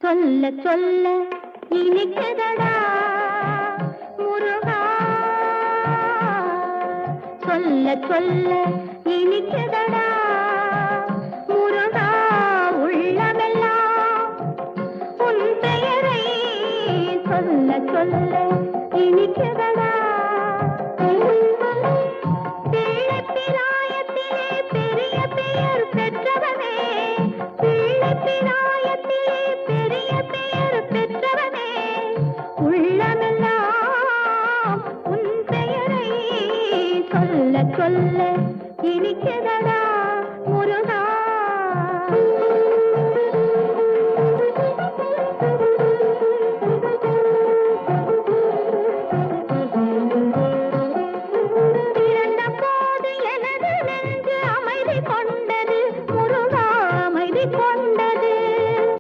சொல்ல சொல்ல இனிக்குதடா முருகா, சொல்ல சொல்ல இனிக்குதடா முருகா, உள்ளமெல்லாம் உன் பெயரை சொல்ல சொல்ல இனிக்குதடா. பிள்ளைப்பிராயத்திலே பெரிய பெயர் பெற்றவனே, பிள்ளைப்பிராயத்திலே பெரிய பெயர் பெற்றவனே, உள்ளமெல்லாம் உன் பெயரை சொல்ல சொல்ல